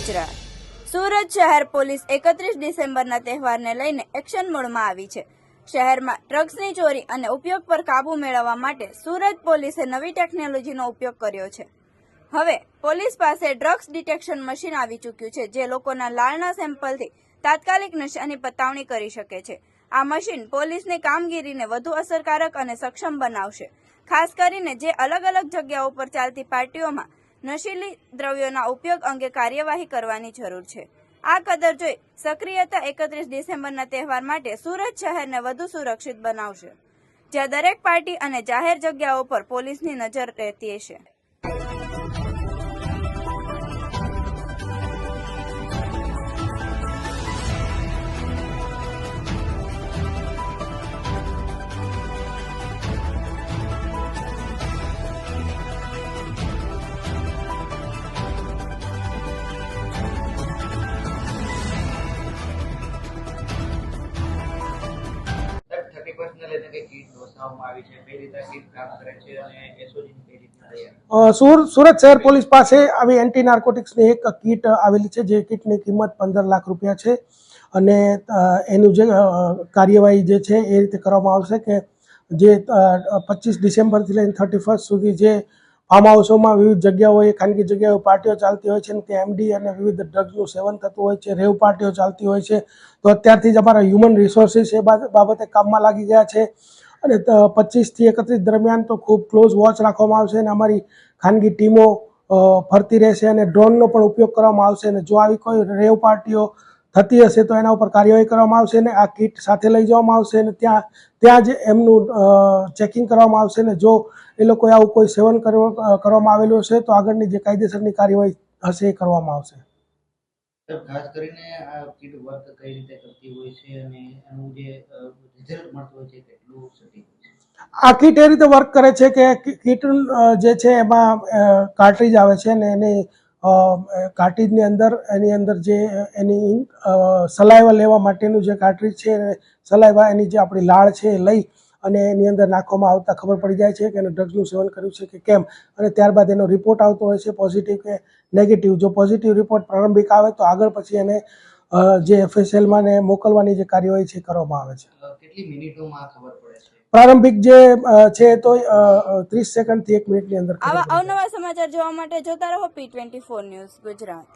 ગુજરાત સુરત શહેર પોલીસ 31 ડિસેમ્બરના તહેવારને લઈને એક્શન મોડમાં આવી છે। શહેરમાં ડ્રગ્સની ચોરી અને ઉપયોગ પર કાબૂ મેળવવા માટે સુરત પોલીસે નવી ટેકનોલોજીનો ઉપયોગ કર્યો છે। હવે પોલીસ પાસે ડ્રગ્સ ડિટેક્શન મશીન આવી ચૂક્યું છે, જે લોકોના લાળના સેમ્પલથી તાત્કાલિક નશાની પતાવણી કરી શકે છે। આ મશીન પોલીસની કામગીરીને વધુ અસરકારક અને સક્ષમ બનાવશે, ખાસ કરીને જે અલગ અલગ જગ્યાઓ પર ચાલતી પાર્ટીઓમાં નશીલી દ્રવ્યોના ઉપયોગ અંગે કાર્યવાહી કરવાની જરૂર છે। આ કદર જોઈ સક્રિયતા 31 ડિસેમ્બરના તહેવાર માટે સુરત શહેરને વધુ સુરક્ષિત બનાવશે, જ્યાં દરેક પાર્ટી અને જાહેર જગ્યાઓ પર પોલીસની નજર રહેતી હશે। સુરત શહેર પોલીસ પાસે આવી એન્ટી નાર્કોટિક્સની એક કીટ આવેલી છે, જે કીટની કિંમત 15 લાખ રૂપિયા છે અને એનું જે કાર્યવાહી જે છે એ રીતે કરવામાં આવશે કે જે 25 ડિસેમ્બરથી લઈને 31 સુધી જે ફાર્મ હાઉસોમાં વિવિધ જગ્યાઓએ ખાનગી જગ્યાઓ પાર્ટીઓ ચાલતી હોય છે, ત્યાં એમડી અને વિવિધ ડ્રગ્સનું સેવન થતું હોય છે, રેવ પાર્ટીઓ ચાલતી હોય છે, તો અત્યારથી જ અમારા હ્યુમન રિસોર્સિસ એ બાબતે કામમાં લાગી ગયા છે અને 25 થી 31 દરમિયાન તો ખૂબ ક્લોઝ વોચ રાખવામાં આવશે અને અમારી ખાનગી ટીમો ફરતી રહેશે અને ડ્રોનનો પણ ઉપયોગ કરવામાં આવશે અને જો આવી કોઈ રેવ પાર્ટીઓ થતી હશે તો એના ઉપર કાર્યવાહી કરવામાં આવશે અને આ કીટ સાથે લઈ જવામાં આવશે અને ત્યાં જ એમનું ચેકિંગ કરવામાં આવશે અને જો એ લોકોએ આવું કોઈ સેવન કરવામાં આવેલું હશે તો આગળની જે કાયદેસરની કાર્યવાહી હશે એ કરવામાં આવશે। ખાસ કરીને આ કીટ વર્ક કઈ રીતે કરતી હોય છે અને એનું જે રિઝલ્ટ મળતું હોય છે કેટલું સટીક હોય છે? આ કીટ એ રીતે વર્ક કરે છે કે કીટ જે છે એમાં કાર્ટ્રીજ આવે છે અને એની કાર્ટ્રીજની અંદર એની અંદર જે એની સલાઈવા લેવા માટેનું જે કાર્ટ્રીજ છે, સલાઈવા એની જે આપણી લાળ છે એ લઈ અને એની અંદર નાખવામાં આવતા ખબર પડી જાય છે કે એને ડ્રગ્સનું સેવન કર્યું છે કે કેમ, અને ત્યારબાદ એનો રિપોર્ટ આવતો હોય છે, પોઝિટિવ કે નેગેટિવ। જો પોઝિટિવ રિપોર્ટ પ્રારંભિક આવે તો આગળ પછી એને જે FSLમાં ને મોકલવાની જે કાર્યવાહી છે કરવામાં આવે છે। કેટલી મિનિટોમાં ખબર પડે છે? પ્રારંભિક જે છે તો 30 સેકન્ડથી 1 મિનિટની અંદર। આવા અવનવા સમાચાર જોવા માટે જોતા રહો P24 ન્યૂઝ ગુજરાત।